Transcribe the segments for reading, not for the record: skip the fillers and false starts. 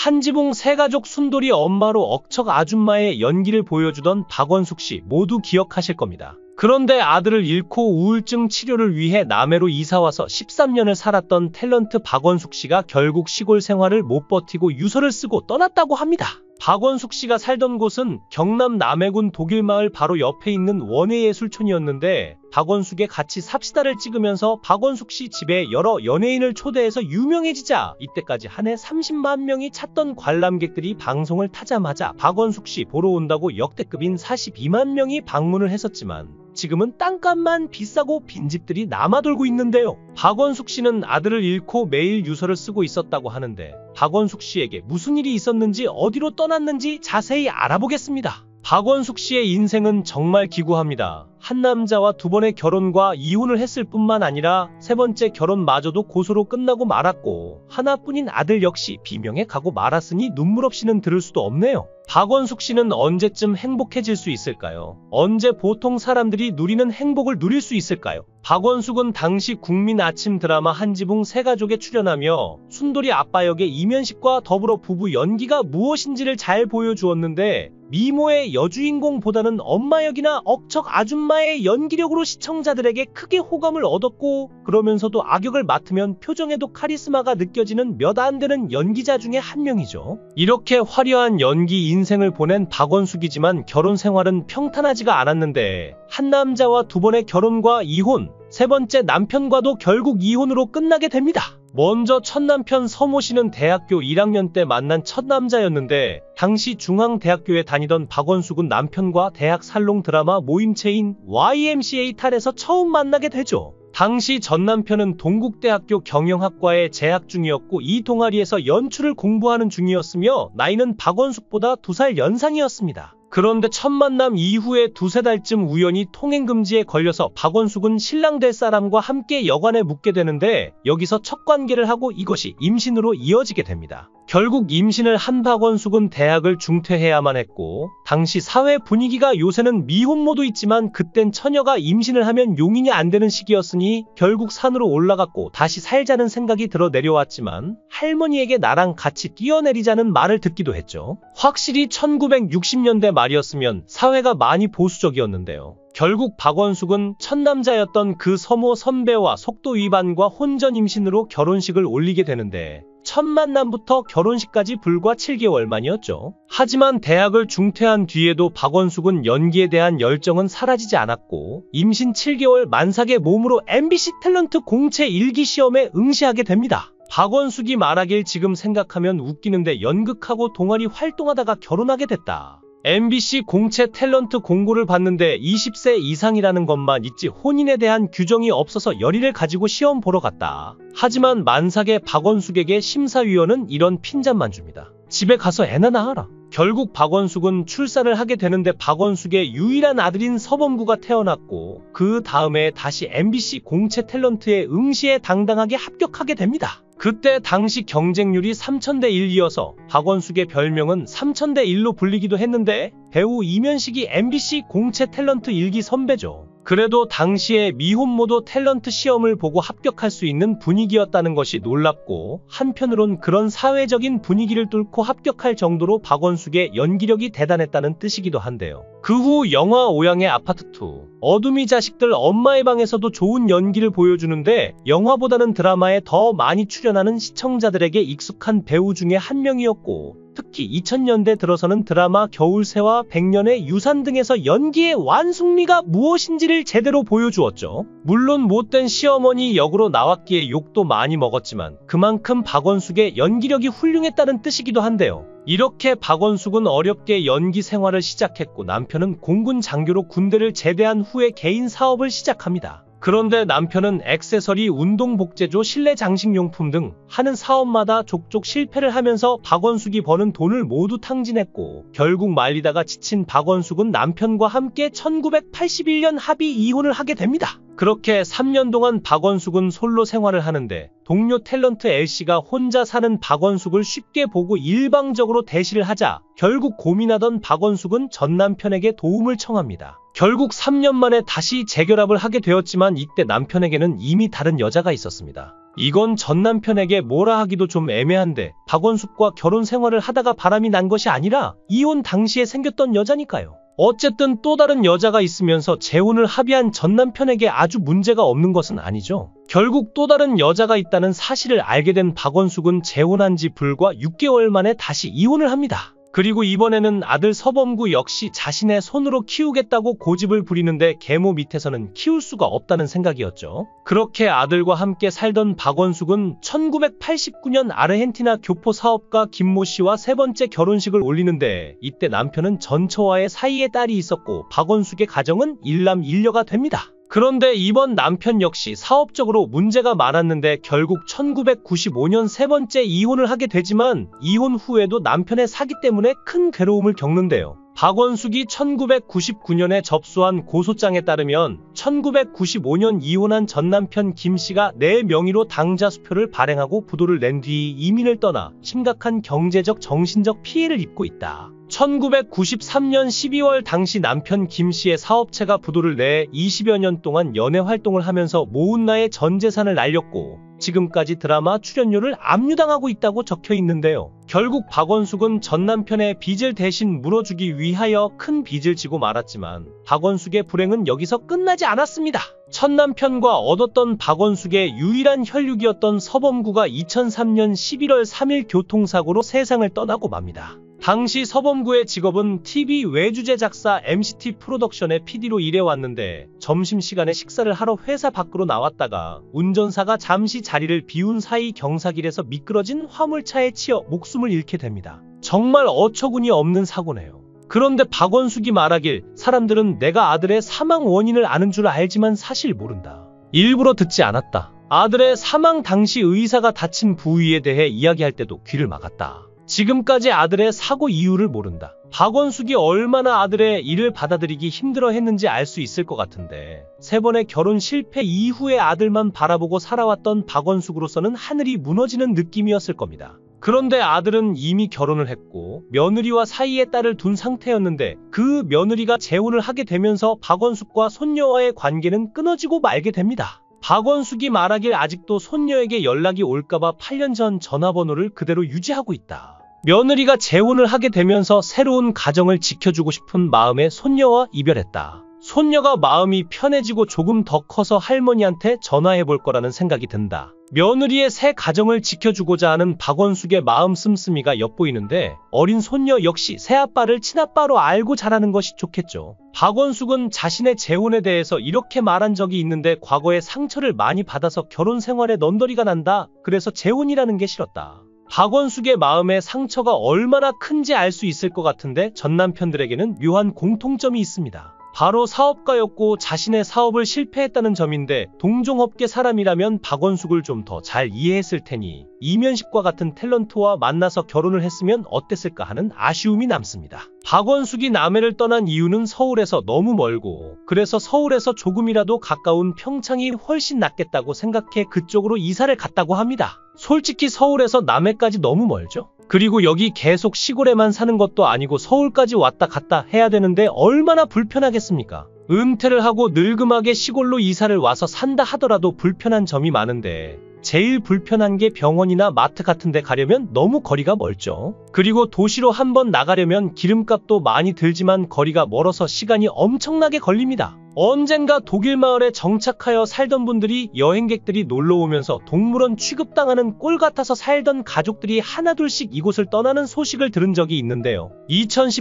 한지붕 새가족 순돌이 엄마로 억척 아줌마의 연기를 보여주던 박원숙 씨 모두 기억하실 겁니다. 그런데 아들을 잃고 우울증 치료를 위해 남해로 이사와서 13년을 살았던 탤런트 박원숙 씨가 결국 시골 생활을 못 버티고 유서를 쓰고 떠났다고 합니다. 박원숙 씨가 살던 곳은 경남 남해군 독일마을 바로 옆에 있는 원예예술촌이었는데 박원숙의 같이 삽시다를 찍으면서 박원숙 씨 집에 여러 연예인을 초대해서 유명해지자 이때까지 한 해 30만 명이 찾던 관람객들이 방송을 타자마자 박원숙 씨 보러 온다고 역대급인 42만 명이 방문을 했었지만 지금은 땅값만 비싸고 빈집들이 남아돌고 있는데요. 박원숙 씨는 아들을 잃고 매일 유서를 쓰고 있었다고 하는데 박원숙 씨에게 무슨 일이 있었는지 어디로 떠났는지 자세히 알아보겠습니다. 박원숙 씨의 인생은 정말 기구합니다. 한 남자와 두 번의 결혼과 이혼을 했을 뿐만 아니라 세 번째 결혼마저도 고소로 끝나고 말았고 하나뿐인 아들 역시 비명에 가고 말았으니 눈물 없이는 들을 수도 없네요. 박원숙 씨는 언제쯤 행복해질 수 있을까요? 언제 보통 사람들이 누리는 행복을 누릴 수 있을까요? 박원숙은 당시 국민 아침 드라마 한지붕 새가족에 출연하며 순돌이 아빠 역의 이면식과 더불어 부부 연기가 무엇인지를 잘 보여주었는데 미모의 여주인공보다는 엄마 역이나 억척 아줌마의 연기력으로 시청자들에게 크게 호감을 얻었고 그러면서도 악역을 맡으면 표정에도 카리스마가 느껴지는 몇 안 되는 연기자 중에 한 명이죠. 이렇게 화려한 연기 인생을 보낸 박원숙이지만 결혼 생활은 평탄하지가 않았는데 한 남자와 두 번의 결혼과 이혼, 세 번째 남편과도 결국 이혼으로 끝나게 됩니다. 먼저 첫 남편 서모 씨는 대학교 1학년 때 만난 첫 남자였는데 당시 중앙대학교에 다니던 박원숙은 남편과 대학 살롱 드라마 모임체인 YMCA 탈에서 처음 만나게 되죠. 당시 전 남편은 동국대학교 경영학과에 재학 중이었고 이 동아리에서 연출을 공부하는 중이었으며 나이는 박원숙보다 2살 연상이었습니다. 그런데 첫 만남 이후에 두세 달쯤 우연히 통행금지에 걸려서 박원숙은 신랑 될 사람과 함께 여관에 묵게 되는데 여기서 첫 관계를 하고 이것이 임신으로 이어지게 됩니다. 결국 임신을 한 박원숙은 대학을 중퇴해야만 했고 당시 사회 분위기가 요새는 미혼모도 있지만 그땐 처녀가 임신을 하면 용인이 안 되는 시기였으니 결국 산으로 올라갔고 다시 살자는 생각이 들어 내려왔지만 할머니에게 나랑 같이 뛰어내리자는 말을 듣기도 했죠. 확실히 1960년대 말이었으면 사회가 많이 보수적이었는데요. 결국 박원숙은 첫 남자였던 그 서모 선배와 속도 위반과 혼전 임신으로 결혼식을 올리게 되는데 첫 만남부터 결혼식까지 불과 7개월 만이었죠. 하지만 대학을 중퇴한 뒤에도 박원숙은 연기에 대한 열정은 사라지지 않았고 임신 7개월 만삭의 몸으로 MBC 탤런트 공채 1기 시험에 응시하게 됩니다. 박원숙이 말하길 지금 생각하면 웃기는데 연극하고 동아리 활동하다가 결혼하게 됐다. MBC 공채 탤런트 공고를 봤는데 20세 이상이라는 것만 있지 혼인에 대한 규정이 없어서 열의를 가지고 시험 보러 갔다. 하지만 만삭의 박원숙에게 심사위원은 이런 핀잔만 줍니다. 집에 가서 애나 낳아라. 결국 박원숙은 출산을 하게 되는데 박원숙의 유일한 아들인 서범구가 태어났고 그 다음에 다시 MBC 공채 탤런트의 응시에 당당하게 합격하게 됩니다. 그때 당시 경쟁률이 3000대 1이어서 박원숙의 별명은 3000대 1로 불리기도 했는데 배우 이면식이 MBC 공채 탤런트 1기 선배죠. 그래도 당시에 미혼모도 탤런트 시험을 보고 합격할 수 있는 분위기였다는 것이 놀랍고 한편으론 그런 사회적인 분위기를 뚫고 합격할 정도로 박원숙의 연기력이 대단했다는 뜻이기도 한데요. 그 후 영화 오양의 아파트2, 어둠이 자식들 엄마의 방에서도 좋은 연기를 보여주는데 영화보다는 드라마에 더 많이 출연하는 시청자들에게 익숙한 배우 중에 한 명이었고 특히 2000년대 들어서는 드라마 겨울새와 백년의 유산 등에서 연기의 완숙미가 무엇인지를 제대로 보여주었죠. 물론 못된 시어머니 역으로 나왔기에 욕도 많이 먹었지만 그만큼 박원숙의 연기력이 훌륭했다는 뜻이기도 한데요. 이렇게 박원숙은 어렵게 연기 생활을 시작했고 남편은 공군 장교로 군대를 제대한 후에 개인 사업을 시작합니다. 그런데 남편은 액세서리, 운동복제조, 실내 장식용품 등 하는 사업마다 족족 실패를 하면서 박원숙이 버는 돈을 모두 탕진했고 결국 말리다가 지친 박원숙은 남편과 함께 1981년 합의 이혼을 하게 됩니다. 그렇게 3년 동안 박원숙은 솔로 생활을 하는데 동료 탤런트 L씨가 혼자 사는 박원숙을 쉽게 보고 일방적으로 대시를 하자 결국 고민하던 박원숙은 전 남편에게 도움을 청합니다. 결국 3년 만에 다시 재결합을 하게 되었지만 이때 남편에게는 이미 다른 여자가 있었습니다. 이건 전 남편에게 뭐라 하기도 좀 애매한데 박원숙과 결혼 생활을 하다가 바람이 난 것이 아니라 이혼 당시에 생겼던 여자니까요. 어쨌든 또 다른 여자가 있으면서 재혼을 합의한 전 남편에게 아주 문제가 없는 것은 아니죠. 결국 또 다른 여자가 있다는 사실을 알게 된 박원숙은 재혼한 지 불과 6개월 만에 다시 이혼을 합니다. 그리고 이번에는 아들 서범구 역시 자신의 손으로 키우겠다고 고집을 부리는데 계모 밑에서는 키울 수가 없다는 생각이었죠. 그렇게 아들과 함께 살던 박원숙은 1989년 아르헨티나 교포 사업가 김모 씨와 세 번째 결혼식을 올리는데 이때 남편은 전처와의 사이에 딸이 있었고 박원숙의 가정은 일남일녀가 됩니다. 그런데 이번 남편 역시 사업적으로 문제가 많았는데 결국 1995년 세 번째 이혼을 하게 되지만 이혼 후에도 남편의 사기 때문에 큰 괴로움을 겪는데요. 박원숙이 1999년에 접수한 고소장에 따르면 1995년 이혼한 전 남편 김 씨가 내 명의로 당자 수표를 발행하고 부도를 낸 뒤 이민을 떠나 심각한 경제적 정신적 피해를 입고 있다. 1993년 12월 당시 남편 김 씨의 사업체가 부도를 내 20여 년 동안 연애 활동을 하면서 모은 나의 전 재산을 날렸고 지금까지 드라마 출연료를 압류당하고 있다고 적혀 있는데요. 결국 박원숙은 전 남편의 빚을 대신 물어주기 위하여 큰 빚을 지고 말았지만 박원숙의 불행은 여기서 끝나지 않았습니다. 첫 남편과 얻었던 박원숙의 유일한 혈육이었던 서범구가 2003년 11월 3일 교통사고로 세상을 떠나고 맙니다. 당시 서범구의 직업은 TV 외주 제작사 MCT 프로덕션의 PD로 일해왔는데 점심시간에 식사를 하러 회사 밖으로 나왔다가 운전사가 잠시 자리를 비운 사이 경사길에서 미끄러진 화물차에 치여 목숨을 잃게 됩니다. 정말 어처구니 없는 사고네요. 그런데 박원숙이 말하길 사람들은 내가 아들의 사망 원인을 아는 줄 알지만 사실 모른다. 일부러 듣지 않았다. 아들의 사망 당시 의사가 다친 부위에 대해 이야기할 때도 귀를 막았다. 지금까지 아들의 사고 이유를 모른다. 박원숙이 얼마나 아들의 일을 받아들이기 힘들어 했는지 알 수 있을 것 같은데 세 번의 결혼 실패 이후에 아들만 바라보고 살아왔던 박원숙으로서는 하늘이 무너지는 느낌이었을 겁니다. 그런데 아들은 이미 결혼을 했고 며느리와 사이에 딸을 둔 상태였는데 그 며느리가 재혼을 하게 되면서 박원숙과 손녀와의 관계는 끊어지고 말게 됩니다. 박원숙이 말하길 아직도 손녀에게 연락이 올까봐 8년 전 전화번호를 그대로 유지하고 있다. 며느리가 재혼을 하게 되면서 새로운 가정을 지켜주고 싶은 마음에 손녀와 이별했다. 손녀가 마음이 편해지고 조금 더 커서 할머니한테 전화해볼 거라는 생각이 든다. 며느리의 새 가정을 지켜주고자 하는 박원숙의 마음 씀씀이가 엿보이는데 어린 손녀 역시 새아빠를 친아빠로 알고 자라는 것이 좋겠죠. 박원숙은 자신의 재혼에 대해서 이렇게 말한 적이 있는데 과거에 상처를 많이 받아서 결혼 생활에 넌더리가 난다. 그래서 재혼이라는 게 싫었다. 박원숙의 마음의 상처가 얼마나 큰지 알 수 있을 것 같은데 전 남편들에게는 묘한 공통점이 있습니다. 바로 사업가였고 자신의 사업을 실패했다는 점인데 동종업계 사람이라면 박원숙을 좀 더 잘 이해했을 테니 이면식과 같은 탤런트와 만나서 결혼을 했으면 어땠을까 하는 아쉬움이 남습니다. 박원숙이 남해를 떠난 이유는 서울에서 너무 멀고 그래서 서울에서 조금이라도 가까운 평창이 훨씬 낫겠다고 생각해 그쪽으로 이사를 갔다고 합니다. 솔직히 서울에서 남해까지 너무 멀죠? 그리고 여기 계속 시골에만 사는 것도 아니고 서울까지 왔다 갔다 해야 되는데 얼마나 불편하겠습니까? 은퇴를 하고 늙음하게 시골로 이사를 와서 산다 하더라도 불편한 점이 많은데 제일 불편한 게 병원이나 마트 같은 데 가려면 너무 거리가 멀죠. 그리고 도시로 한번 나가려면 기름값도 많이 들지만 거리가 멀어서 시간이 엄청나게 걸립니다. 언젠가 독일 마을에 정착하여 살던 분들이 여행객들이 놀러오면서 동물원 취급당하는 꼴 같아서 살던 가족들이 하나둘씩 이곳을 떠나는 소식을 들은 적이 있는데요.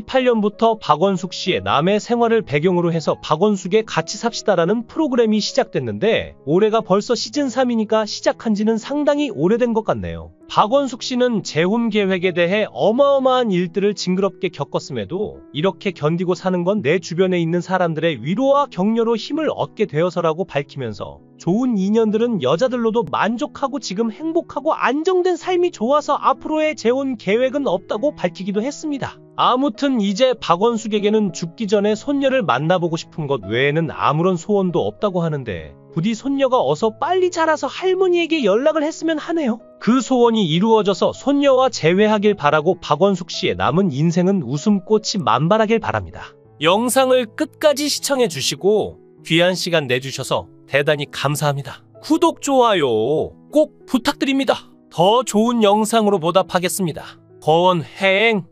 2018년부터 박원숙 씨의 남해 생활을 배경으로 해서 박원숙의 같이 삽시다라는 프로그램이 시작됐는데 올해가 벌써 시즌 3이니까 시작한 지는 상당히 오래된 것 같네요. 박원숙 씨는 재혼 계획에 대해 어마어마한 일들을 징그럽게 겪었음에도 이렇게 견디고 사는 건 내 주변에 있는 사람들의 위로와 격려로 힘을 얻게 되어서라고 밝히면서 좋은 인연들은 여자들로도 만족하고 지금 행복하고 안정된 삶이 좋아서 앞으로의 재혼 계획은 없다고 밝히기도 했습니다. 아무튼 이제 박원숙에게는 죽기 전에 손녀를 만나보고 싶은 것 외에는 아무런 소원도 없다고 하는데 부디 손녀가 어서 빨리 자라서 할머니에게 연락을 했으면 하네요. 그 소원이 이루어져서 손녀와 재회하길 바라고 박원숙 씨의 남은 인생은 웃음꽃이 만발하길 바랍니다. 영상을 끝까지 시청해주시고 귀한 시간 내주셔서 대단히 감사합니다. 구독, 좋아요 꼭 부탁드립니다. 더 좋은 영상으로 보답하겠습니다. 권행